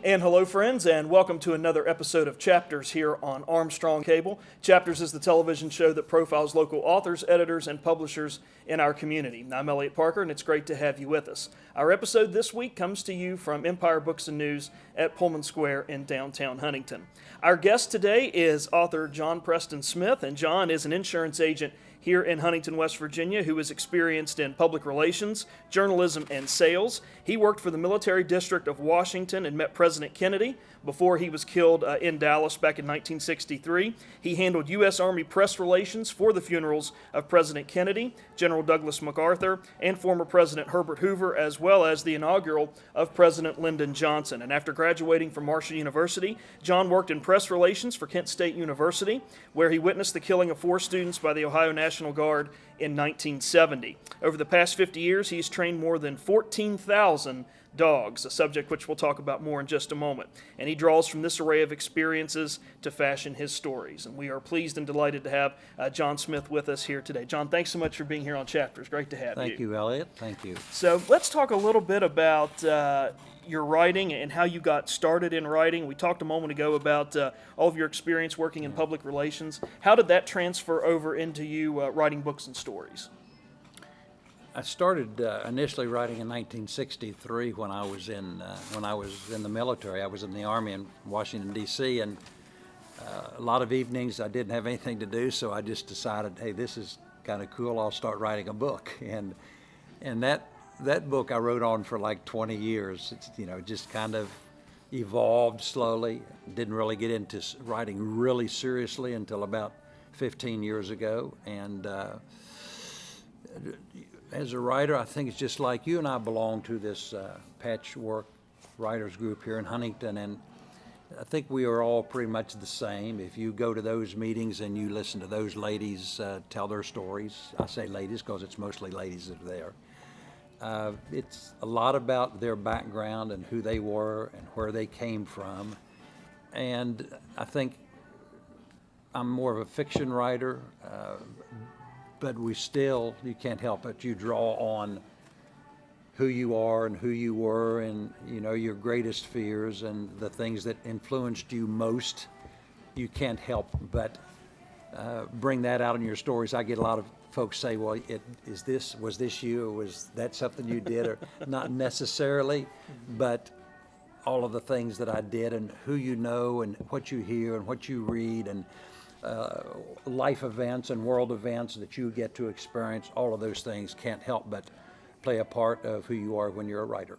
And hello, friends, and welcome to another episode of Chapters here on Armstrong Cable. Chapters is the television show that profiles local authors, editors, and publishers in our community. I'm Eliot Parker, and it's great to have you with us. Our episode this week comes to you from Empire Books and News at Pullman Square in downtown Huntington. Our guest today is author John Preston Smith, and John is an insurance agent here in Huntington, West Virginia, who is experienced in public relations, journalism, and sales. He worked for the Military District of Washington and met President Kennedy before he was killed in Dallas back in 1963. He handled U.S. Army press relations for the funerals of President Kennedy, General Douglas MacArthur, and former President Herbert Hoover, as well as the inaugural of President Lyndon Johnson. And after graduating from Marshall University, John worked in press relations for Kent State University, where he witnessed the killing of 4 students by the Ohio National Guard in 1970. Over the past 50 years, he's trained more than 14,000 dogs, a subject which we'll talk about more in just a moment. And he draws from this array of experiences to fashion his stories. And we are pleased and delighted to have John Smith with us here today. John, thanks so much for being here on Chapters. Great to have you. Thank you, Eliot. Thank you. So let's talk a little bit about your writing and how you got started in writing. We talked a moment ago about all of your experience working in public relations. How did that transfer over into you writing books and stories? I started initially writing in 1963 when I was in the military. I was in the Army in Washington, D.C., and a lot of evenings I didn't have anything to do, so I just decided, hey, this is kind of cool. I'll start writing a book, and that book I wrote on for like 20 years. It's just kind of evolved slowly. Didn't really get into writing really seriously until about 15 years ago, and as a writer, I think it's just like you and I belong to this patchwork writers group here in Huntington, and I think we are all pretty much the same. If you go to those meetings and you listen to those ladies tell their stories, I say ladies because it's mostly ladies that are there. It's a lot about their background and who they were and where they came from, and I think I'm more of a fiction writer, but you can't help it. You draw on who you are and who you were and, your greatest fears and the things that influenced you most. You can't help but bring that out in your stories. I get a lot of folks say, well, was this you, or was that something you did? Or not necessarily, but all of the things that I did and who you know and what you hear and what you read and life events and world events that you get to experience, all of those things can't help but play a part of who you are when you're a writer.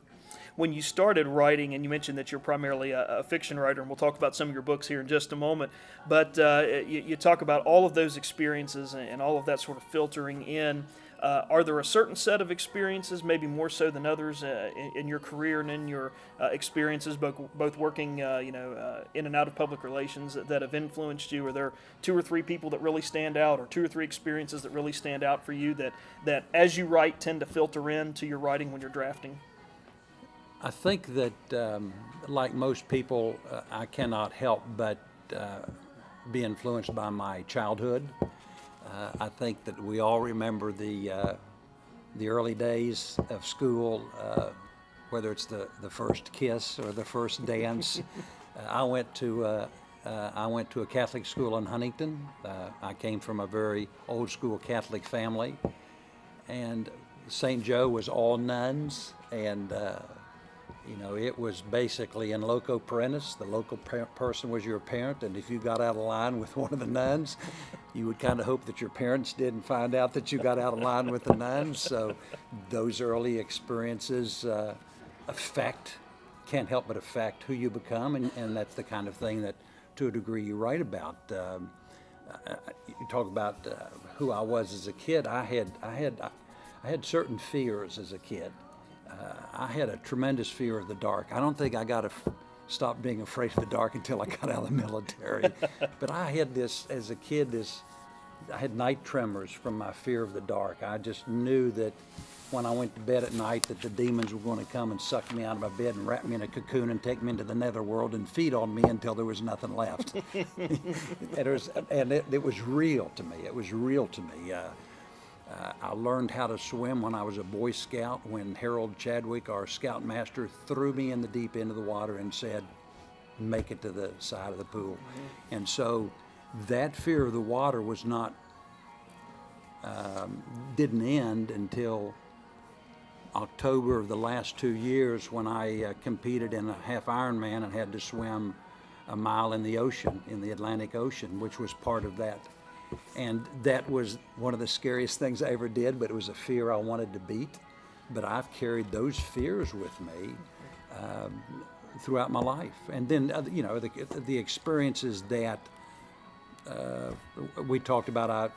When you started writing, and you mentioned that you're primarily a fiction writer, and we'll talk about some of your books here in just a moment, but you talk about all of those experiences and all of that sort of filtering in. Are there a certain set of experiences, maybe more so than others, in your career and in your experiences, both working, in and out of public relations that have influenced you? Are there 2 or 3 people that really stand out, or 2 or 3 experiences that really stand out for you that as you write tend to filter into your writing when you're drafting? I think that, like most people, I cannot help but be influenced by my childhood. I think that we all remember the early days of school, whether it's the first kiss or the first dance. I went to a Catholic school in Huntington. I came from a very old school Catholic family, and St. Joe was all nuns, and it was basically in loco parentis. The local person was your parent, and if you got out of line with one of the nuns, you would kind of hope that your parents didn't find out that you got out of line with the nuns. So those early experiences can't help but affect who you become, and that's the kind of thing that, to a degree, you write about. You talk about who I was as a kid. I had certain fears as a kid. I had a tremendous fear of the dark. I don't think I got to stop being afraid of the dark until I got out of the military. But I had this, as a kid, I had night tremors from my fear of the dark. I just knew that when I went to bed at night that the demons were going to come and suck me out of my bed and wrap me in a cocoon and take me into the netherworld and feed on me until there was nothing left. It was real to me. It was real to me. I learned how to swim when I was a Boy Scout, when Harold Chadwick, our scoutmaster, threw me in the deep end of the water and said, make it to the side of the pool. And so that fear of the water was not, didn't end until October of the last 2 years, when I competed in a half Ironman and had to swim a mile in the ocean, in the Atlantic Ocean, which was part of that. And that was one of the scariest things I ever did, but it was a fear I wanted to beat. But I've carried those fears with me throughout my life. And then, you know, the experiences that we talked about,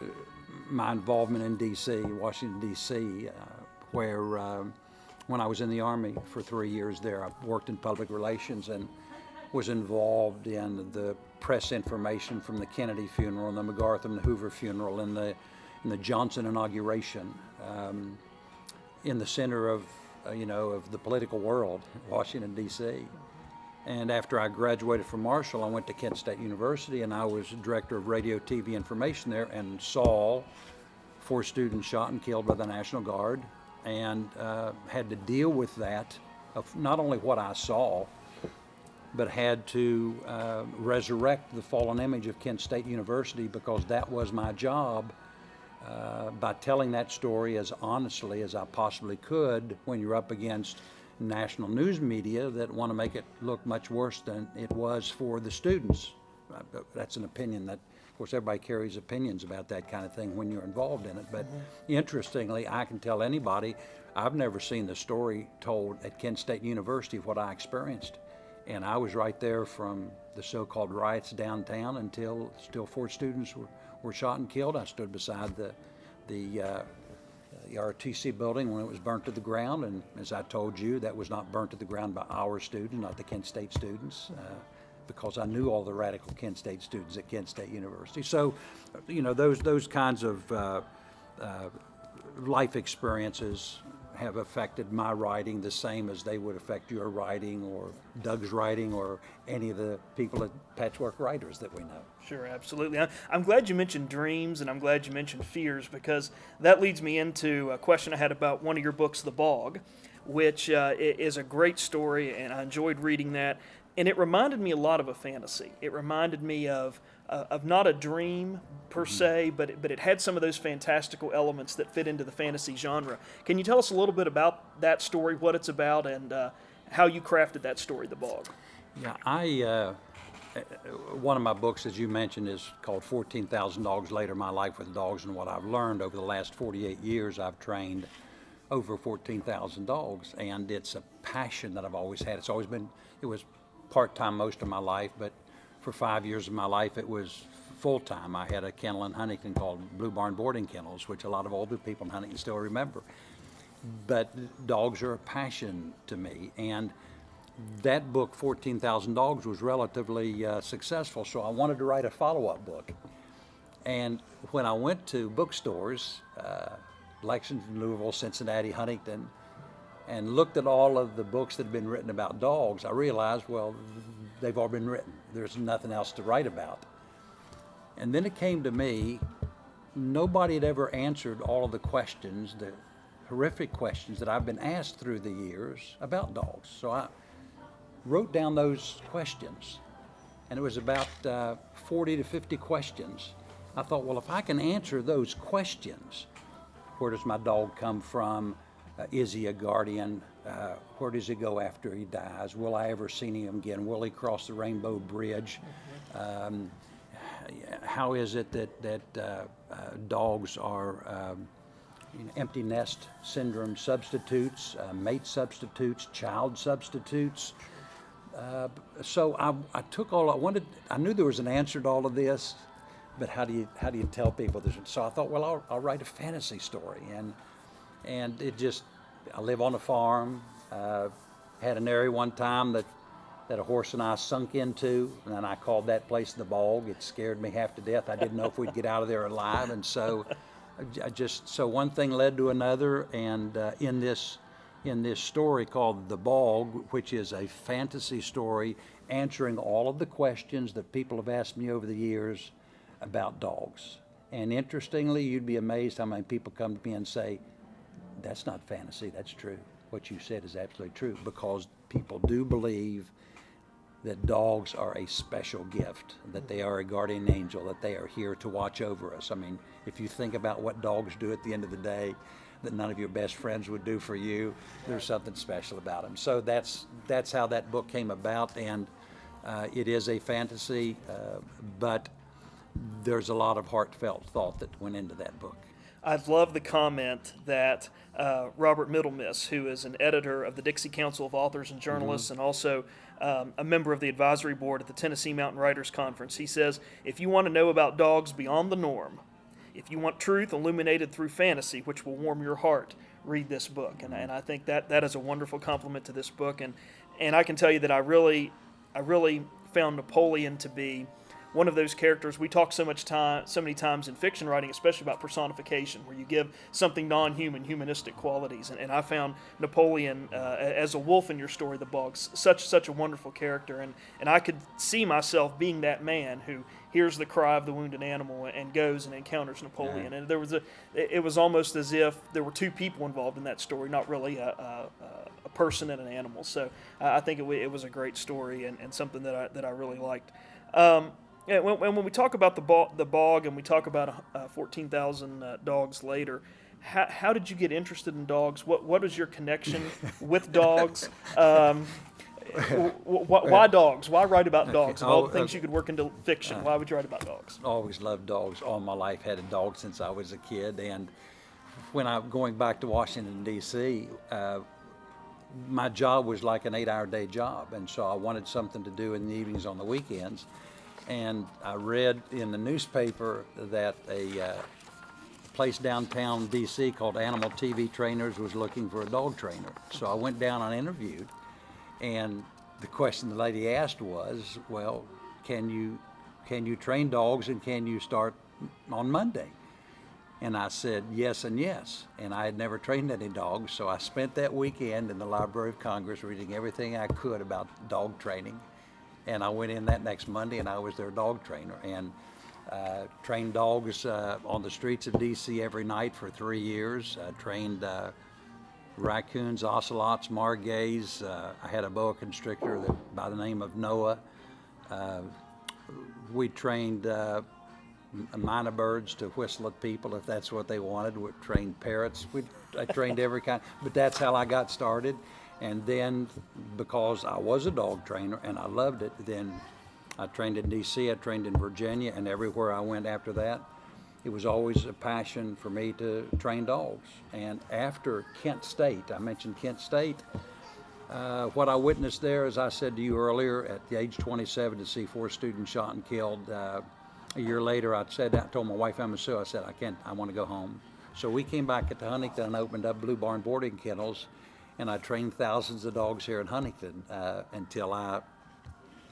my involvement in D.C., Washington, D.C., where when I was in the Army for 3 years there, I worked in public relations and was involved in the press information from the Kennedy funeral and the MacArthur and the Hoover funeral and the Johnson inauguration, in the center of, you know, of the political world, Washington, D.C. And after I graduated from Marshall, I went to Kent State University, and I was director of radio, TV information there, and saw 4 students shot and killed by the National Guard, and had to deal with that, of not only what I saw, but had to resurrect the fallen image of Kent State University, because that was my job, by telling that story as honestly as I possibly could when you're up against national news media that want to make it look much worse than it was for the students. That's an opinion that, of course, everybody carries opinions about that kind of thing when you're involved in it. But interestingly, I can tell anybody, I've never seen the story told at Kent State University of what I experienced. And I was right there from the so-called riots downtown until still 4 students were shot and killed. I stood beside the ROTC building when it was burnt to the ground, and as I told you, that was not burnt to the ground by our students, not the Kent State students, because I knew all the radical Kent State students at Kent State University. So, you know, those kinds of life experiences have affected my writing the same as they would affect your writing or Doug's writing or any of the people at Patchwork Writers that we know. Sure, absolutely. I'm glad you mentioned dreams, and I'm glad you mentioned fears, because that leads me into a question I had about one of your books, The Bog, which is a great story, and I enjoyed reading that. And it reminded me a lot of a fantasy. It reminded me of not a dream per se, but it had some of those fantastical elements that fit into the fantasy genre. Can you tell us a little bit about that story, what it's about, and how you crafted that story, The Bog? Yeah, one of my books, as you mentioned, is called 14,000 Dogs Later, My Life with Dogs, and what I've learned over the last 48 years, I've trained over 14,000 dogs, and it's a passion that I've always had. It was part-time most of my life, but for 5 years of my life it was full-time. I had a kennel in Huntington called Blue Barn Boarding Kennels, which a lot of older people in Huntington still remember. But dogs are a passion to me, and that book, 14,000 Dogs, was relatively successful, so I wanted to write a follow-up book. And when I went to bookstores, Lexington, Louisville, Cincinnati, Huntington, and looked at all of the books that had been written about dogs, I realized, well, they've all been written. There's nothing else to write about. And then it came to me, nobody had ever answered all of the questions, the horrific questions that I've been asked through the years about dogs. So I wrote down those questions, and it was about 40 to 50 questions. I thought, well, if I can answer those questions, where does my dog come from? Is he a guardian? Where does he go after he dies? Will I ever see him again? Will he cross the Rainbow Bridge? How is it that dogs are empty nest syndrome substitutes, mate substitutes, child substitutes? So I took all I wanted. I knew there was an answer to all of this, but how do you tell people this? So I thought, well, I'll write a fantasy story, and it just, I live on a farm, had an area one time that a horse and I sunk into, and I called that place the Bog. It scared me half to death. I didn't know if we'd get out of there alive, and so so one thing led to another, and in this story called The Bog, which is a fantasy story answering all of the questions that people have asked me over the years about dogs. And interestingly, you'd be amazed how many people come to me and say, that's not fantasy, that's true. What you said is absolutely true, because people do believe that dogs are a special gift, that they are a guardian angel, that they are here to watch over us. I mean, if you think about what dogs do at the end of the day that none of your best friends would do for you, there's something special about them. So that's how that book came about, and it is a fantasy, but there's a lot of heartfelt thought that went into that book. I love the comment that Robert Middlemiss, who is an editor of the Dixie Council of Authors and Journalists and also a member of the advisory board at the Tennessee Mountain Writers Conference, he says, if you want to know about dogs beyond the norm, if you want truth illuminated through fantasy, which will warm your heart, read this book. And I think that is a wonderful compliment to this book. And I can tell you that I really found Napoleon to be one of those characters. We talk so many times in fiction writing, especially about personification, where you give something non-human, humanistic qualities. And I found Napoleon as a wolf in your story, The Bogs, such a wonderful character. And I could see myself being that man who hears the cry of the wounded animal and goes and encounters Napoleon. And it was almost as if there were two people involved in that story, not really a person and an animal. So I think it was a great story and something that I really liked. Yeah, when we talk about the bog and we talk about 14,000 dogs later, how did you get interested in dogs? What is your connection with dogs? Why dogs? Why write about dogs? Of all the things you could work into fiction, why would you write about dogs? Always loved dogs. All my life had a dog since I was a kid. And when I'm going back to Washington, D.C., my job was like an 8-hour day job. And so I wanted something to do in the evenings on the weekends. And I read in the newspaper that a place downtown D.C. called Animal TV Trainers was looking for a dog trainer. So I went down and interviewed, and the question the lady asked was, well, can you train dogs, and can you start on Monday? And I said yes and yes, and I had never trained any dogs, so I spent that weekend in the Library of Congress reading everything I could about dog training. And I went in that next Monday, and I was their dog trainer, and trained dogs on the streets of D.C. every night for 3 years. Trained raccoons, ocelots, margays. I had a boa constrictor by the name of Noah. We trained minor birds to whistle at people if that's what they wanted. We trained parrots. I trained every kind, but that's how I got started. And then, because I was a dog trainer and I loved it, then I trained in D.C., I trained in Virginia, and everywhere I went after that, it was always a passion for me to train dogs. And after Kent State, I mentioned Kent State, what I witnessed there, as I said to you earlier, at the age 27, to see 4 students shot and killed. A year later, I told my wife Emma Sue, I said, I want to go home. So we came back to Huntington and opened up Blue Barn Boarding Kennels, and I trained thousands of dogs here in Huntington until I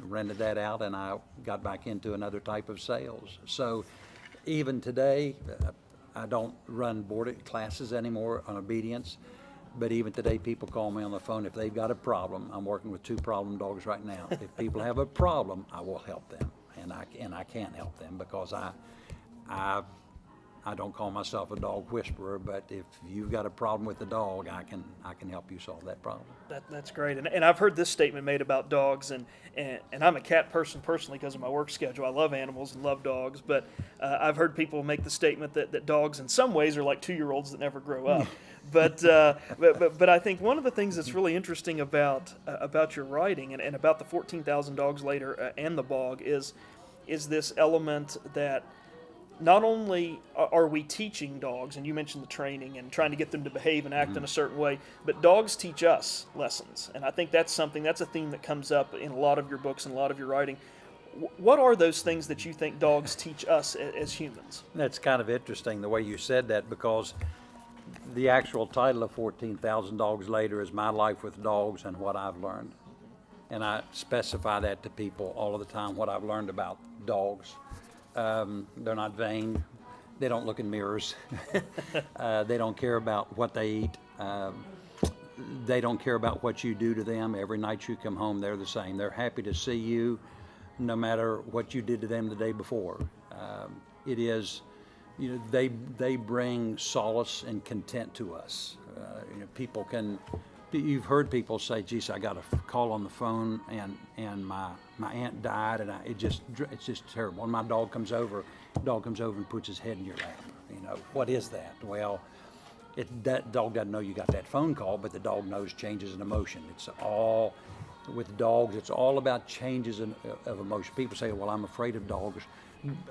rented that out and I got back into another type of sales. So even today, I don't run boarding classes anymore on obedience, but even today people call me on the phone if they've got a problem. I'm working with 2 problem dogs right now. If people have a problem, I will help them, and I can't help them because I don't call myself a dog whisperer, but if you've got a problem with the dog, I can help you solve that problem. That's great. And I've heard this statement made about dogs, and I'm a cat person personally because of my work schedule. I love animals and love dogs, but I've heard people make the statement that dogs in some ways are like 2-year-olds that never grow up. But I think one of the things that's really interesting about your writing and about the 14,000 dogs later and the bog is this element that not only are we teaching dogs, and you mentioned the training and trying to get them to behave and act in a certain way, but dogs teach us lessons. And I think that's a theme that comes up in a lot of your books and a lot of your writing. What are those things that you think dogs teach us as humans? That's kind of interesting the way you said that, because the actual title of 14,000 Dogs Later is My Life with Dogs and What I've Learned. And I specify that to people all of the time, what I've learned about dogs. They're not vain. They don't look in mirrors. They don't care about what they eat. They don't care about what you do to them. Every night you come home, they're the same. They're happy to see you no matter what you did to them the day before. It is they bring solace and content to us. People can. You've heard people say, "Geez, I got a call on the phone, and my aunt died, and it's just terrible." And my dog comes over and puts his head in your lap. What is that? Well, that dog doesn't know you got that phone call, but the dog knows changes in emotion. It's all with dogs. It's all about changes of emotion. People say, "Well, I'm afraid of dogs."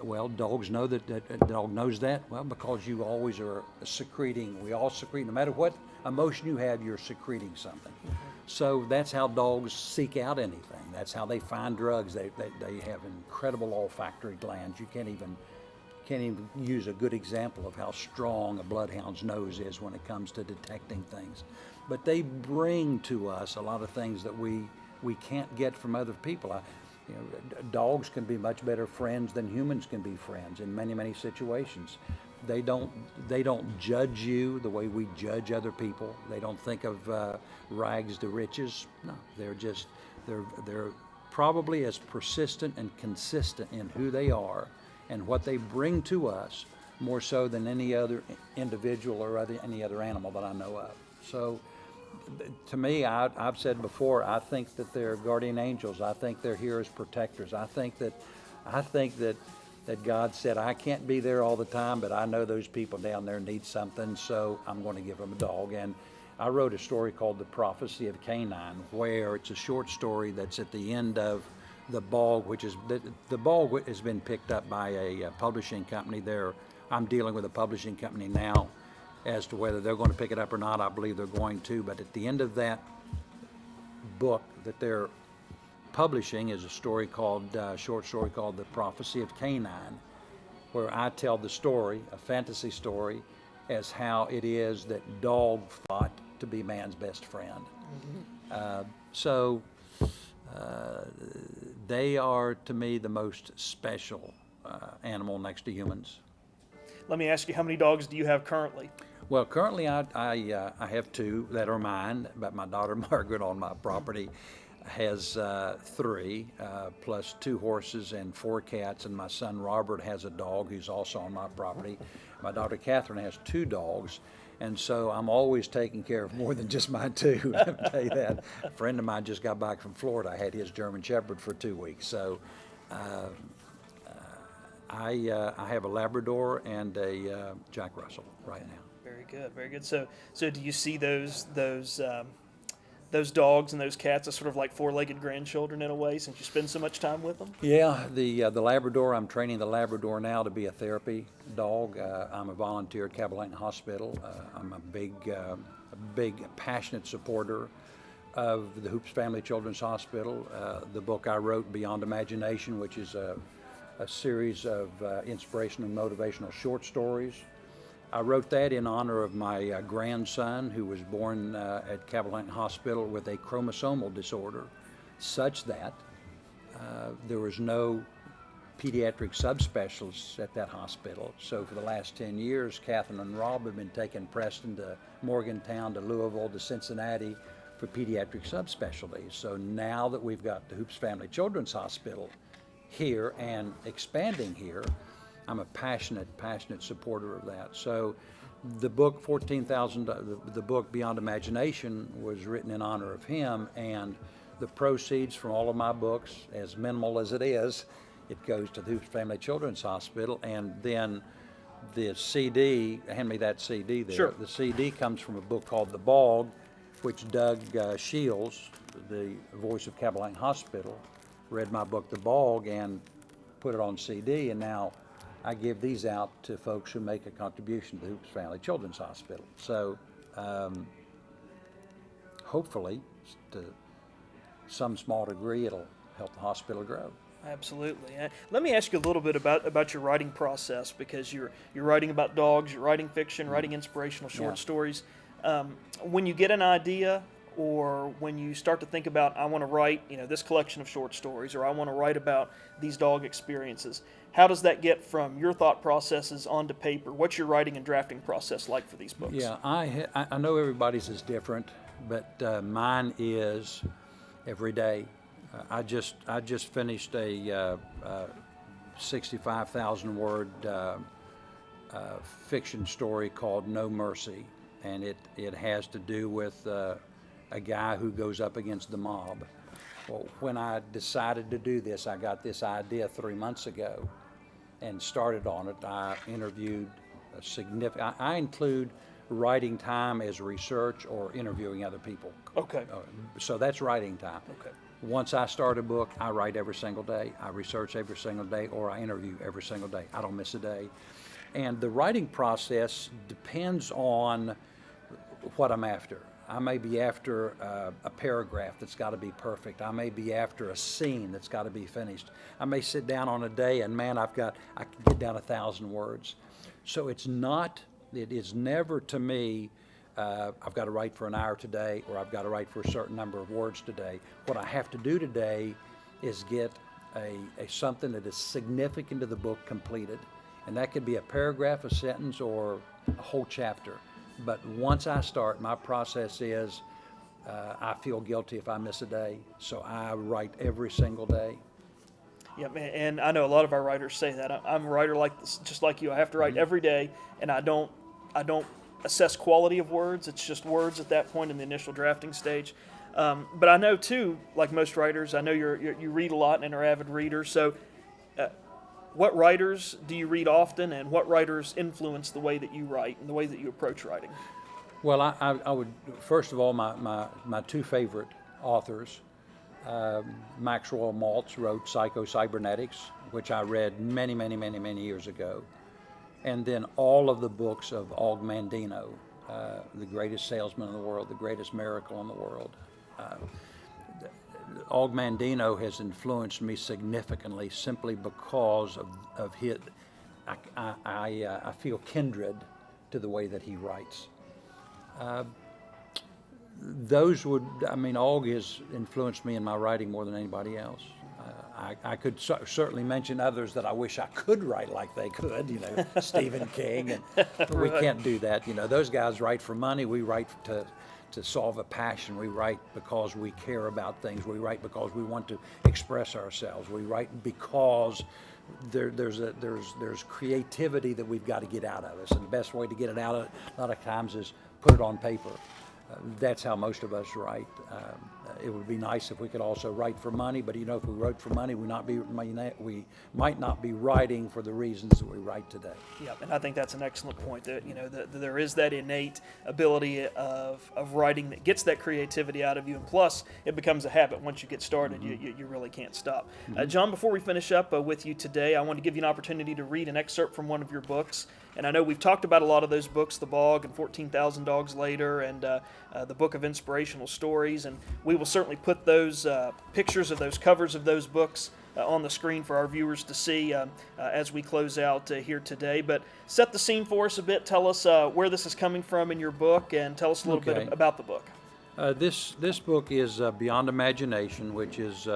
Well, dogs know that the dog knows that. Well, because you always are secreting. We all secrete, no matter what emotion you have, you're secreting something. So that's how dogs seek out anything. That's how they find drugs. They have incredible olfactory glands. You can't even use a good example of how strong a bloodhound's nose is when it comes to detecting things. But they bring to us a lot of things that we can't get from other people. Dogs can be much better friends than humans can be friends in many, many situations. They don't judge you the way we judge other people. They don't think of rags to riches. No, they're probably as persistent and consistent in who they are and what they bring to us, more so than any other individual or any other animal that I know of. So to me, I've said before, I think that they're guardian angels. I think they're here as protectors. I think that God said, I can't be there all the time, but I know those people down there need something, so I'm going to give them a dog. And I wrote a story called The Prophecy of Canine, where it's a short story that's at the end of The Bog, which is, The Bog has been picked up by a publishing company there. I'm dealing with a publishing company now as to whether they're going to pick it up or not. I believe they're going to, but at the end of that book that they're publishing is a story called, short story called The Prophecy of Canine, where I tell the story, a fantasy story, as how it is that dog fought to be man's best friend. They are, to me, the most special animal next to humans. Let me ask you, how many dogs do you have currently? Well, currently I have two that are mine, but my daughter Margaret on my property has three, plus 2 horses and 4 cats, and my son Robert has a dog who's also on my property. My daughter Catherine has 2 dogs, and so I'm always taking care of more than just my 2. Let me tell you that. A friend of mine just got back from Florida. I had his German Shepherd for 2 weeks. So I have a Labrador and a Jack Russell right now. Very good, very good. So do you see those dogs and those cats as sort of like 4-legged grandchildren in a way, since you spend so much time with them? Yeah, the Labrador, I'm training the Labrador now to be a therapy dog. I'm a volunteer at Cabalina Hospital. I'm a big, passionate supporter of the Hoops Family Children's Hospital. The book I wrote, Beyond Imagination, which is a series of inspirational and motivational short stories. I wrote that in honor of my grandson, who was born at Cabalina Hospital with a chromosomal disorder, such that there was no pediatric subspecialists at that hospital. So for the last 10 years, Catherine and Rob have been taking Preston to Morgantown, to Louisville, to Cincinnati for pediatric subspecialties. So now that we've got the Hoops Family Children's Hospital here and expanding here, I'm a passionate supporter of that. So the book, the book Beyond Imagination, was written in honor of him, and the proceeds from all of my books, as minimal as it is, it goes to the Hoops Family Children's Hospital. And then the CD, hand me that CD there. Sure. The CD comes from a book called The Bog, which Doug Shields, the voice of Cabalina Hospital, read my book, The Bog, and put it on CD, and now I give these out to folks who make a contribution to the Hoops Family Children's Hospital. So hopefully, to some small degree, it'll help the hospital grow. Absolutely. Let me ask you a little bit about your writing process, because you're writing about dogs, you're writing fiction, writing inspirational short stories. When you get an idea, or when you start to think about, I want to write, this collection of short stories, or I want to write about these dog experiences, how does that get from your thought processes onto paper? What's your writing and drafting process like for these books? Yeah, I know everybody's is different, but mine is every day. I just finished a 65,000 word fiction story called No Mercy, and it has to do with a guy who goes up against the mob. Well, when I decided to do this, I got this idea 3 months ago and started on it. I interviewed a significant, I include writing time as research or interviewing other people. Okay. So that's writing time. Okay. Once I start a book, I write every single day, I research every single day, or I interview every single day. I don't miss a day. And the writing process depends on what I'm after. I may be after a paragraph that's got to be perfect. I may be after a scene that's got to be finished. I may sit down on a day and man, I can get down 1,000 words. So it is never to me, I've got to write for an hour today, or I've got to write for a certain number of words today. What I have to do today is get a something that is significant to the book completed. And that could be a paragraph, a sentence, or a whole chapter. But once I start, my process is I feel guilty if I miss a day, so I write every single day. Yeah, and I know a lot of our writers say that. I'm a writer like this, just like you. I have to write every day, and I don't assess quality of words. It's just words at that point in the initial drafting stage. But I know too, like most writers, I know you read a lot and are avid readers. So, what writers do you read often, and what writers influence the way that you write and the way that you approach writing? Well, I would, first of all, my two favorite authors, Maxwell Maltz wrote Psycho-Cybernetics, which I read many, many, many, many years ago. And then all of the books of Mandino, the greatest salesman in the world, the greatest miracle in the world. Mandino has influenced me significantly simply because of his, I feel kindred to the way that he writes. Og has influenced me in my writing more than anybody else. I could certainly mention others that I wish I could write like they could, Stephen King, but we can't do that. Those guys write for money, we write to solve a passion. We write because we care about things. We write because we want to express ourselves. We write because there's creativity that we've got to get out of us, and the best way to get it out a lot of times is put it on paper. That's how most of us write. It would be nice if we could also write for money, but if we wrote for money, we might not be writing for the reasons that we write today. Yeah, and I think that's an excellent point. That there is that innate ability of writing that gets that creativity out of you, and plus it becomes a habit once you get started. You really can't stop. John, before we finish up with you today, I want to give you an opportunity to read an excerpt from one of your books. And I know we've talked about a lot of those books, The Bog and 14,000 Dogs Later, and the Book of Inspirational Stories. And we will certainly put those pictures of those covers of those books on the screen for our viewers to see as we close out here today. But set the scene for us a bit. Tell us where this is coming from in your book, and tell us a little bit about the book. This book is Beyond Imagination, which is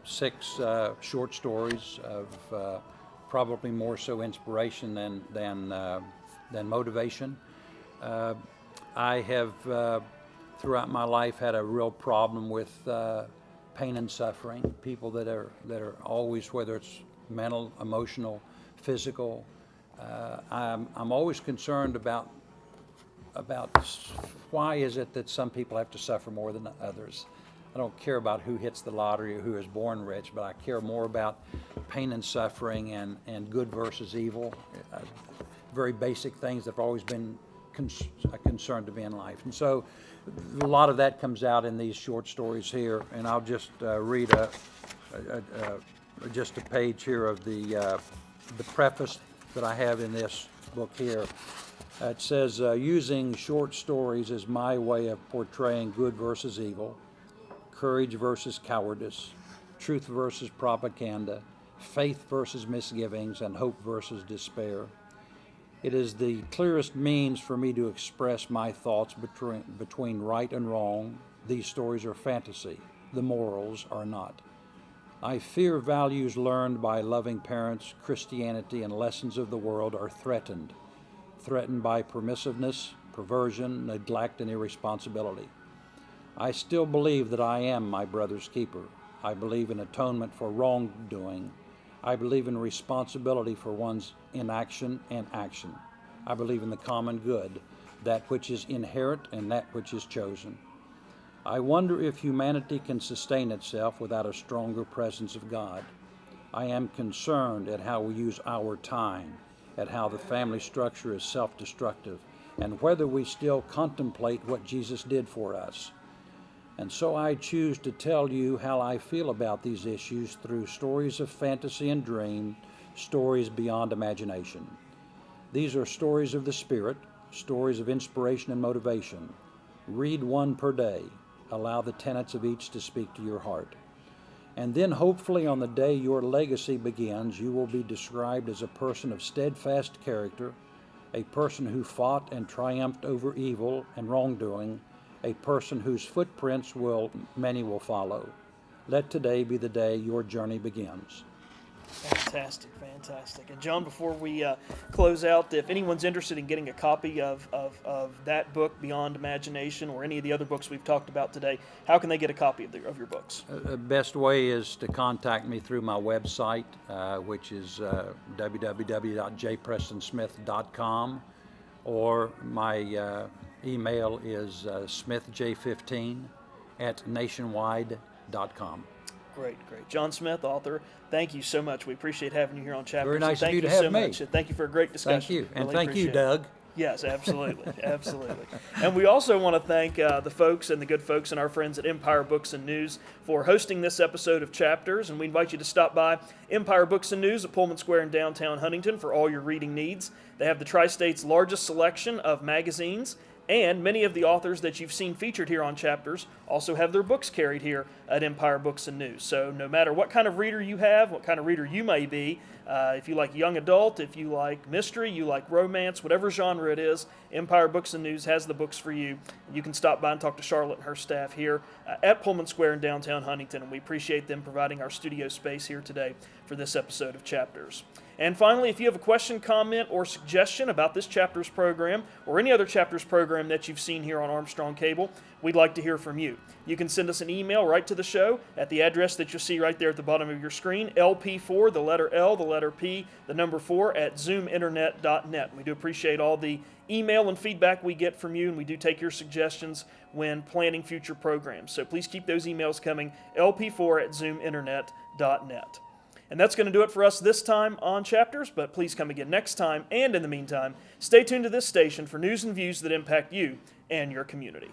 6 short stories of probably more so inspiration than motivation. I have throughout my life had a real problem with pain and suffering. People that are always, whether it's mental, emotional, physical. I'm always concerned about why is it that some people have to suffer more than others. I don't care about who hits the lottery or who is born rich, but I care more about pain and suffering and good versus evil. Very basic things that have always been a concern to me in life. And so a lot of that comes out in these short stories here, and I'll just read just a page here of the preface that I have in this book here. It says, using short stories as my way of portraying good versus evil, courage versus cowardice, truth versus propaganda, faith versus misgivings, and hope versus despair. It is the clearest means for me to express my thoughts between right and wrong. These stories are fantasy. The morals are not. I fear values learned by loving parents, Christianity, and lessons of the world are threatened by permissiveness, perversion, neglect, and irresponsibility. I still believe that I am my brother's keeper. I believe in atonement for wrongdoing. I believe in responsibility for one's inaction and action. I believe in the common good, that which is inherent and that which is chosen. I wonder if humanity can sustain itself without a stronger presence of God. I am concerned at how we use our time, at how the family structure is self-destructive, and whether we still contemplate what Jesus did for us. And so I choose to tell you how I feel about these issues through stories of fantasy and dream, stories beyond imagination. These are stories of the Spirit, stories of inspiration and motivation. Read one per day. Allow the tenets of each to speak to your heart. And then hopefully on the day your legacy begins, you will be described as a person of steadfast character, a person who fought and triumphed over evil and wrongdoing, a person whose footprints many will follow. Let today be the day your journey begins. Fantastic, fantastic. And John, before we close out, if anyone's interested in getting a copy of that book, Beyond Imagination, or any of the other books we've talked about today, how can they get a copy of your books? The best way is to contact me through my website, which is www.jprestonsmith.com, or my email is smithj15@nationwide.com. Great. John Smith, author, thank you so much. We appreciate having you here on Chapters. Very nice of thank you to have so me. Much. And thank you for a great discussion. Thank you. And Really thank you, appreciate it. Doug. Yes, absolutely. Absolutely. And we also want to thank the folks and the good folks and our friends at Empire Books and News for hosting this episode of Chapters. And we invite you to stop by Empire Books and News at Pullman Square in downtown Huntington for all your reading needs. They have the Tri-State's largest selection of magazines, and many of the authors that you've seen featured here on Chapters also have their books carried here at Empire Books and News. So no matter what kind of reader you have, what kind of reader you may be, if you like young adult, if you like mystery, you like romance, whatever genre it is, Empire Books and News has the books for you. You can stop by and talk to Charlotte and her staff here at Pullman Square in downtown Huntington, and we appreciate them providing our studio space here today for this episode of Chapters. And finally, if you have a question, comment, or suggestion about this Chapters program or any other Chapters program that you've seen here on Armstrong Cable, we'd like to hear from you. You can send us an email right to the show at the address that you'll see right there at the bottom of your screen, LP4, the letter L, the letter P, the number 4, at zoominternet.net. We do appreciate all the email and feedback we get from you, and we do take your suggestions when planning future programs. So please keep those emails coming, LP4 at zoominternet.net. And that's going to do it for us this time on Chapters, but please come again next time. And in the meantime, stay tuned to this station for news and views that impact you and your community.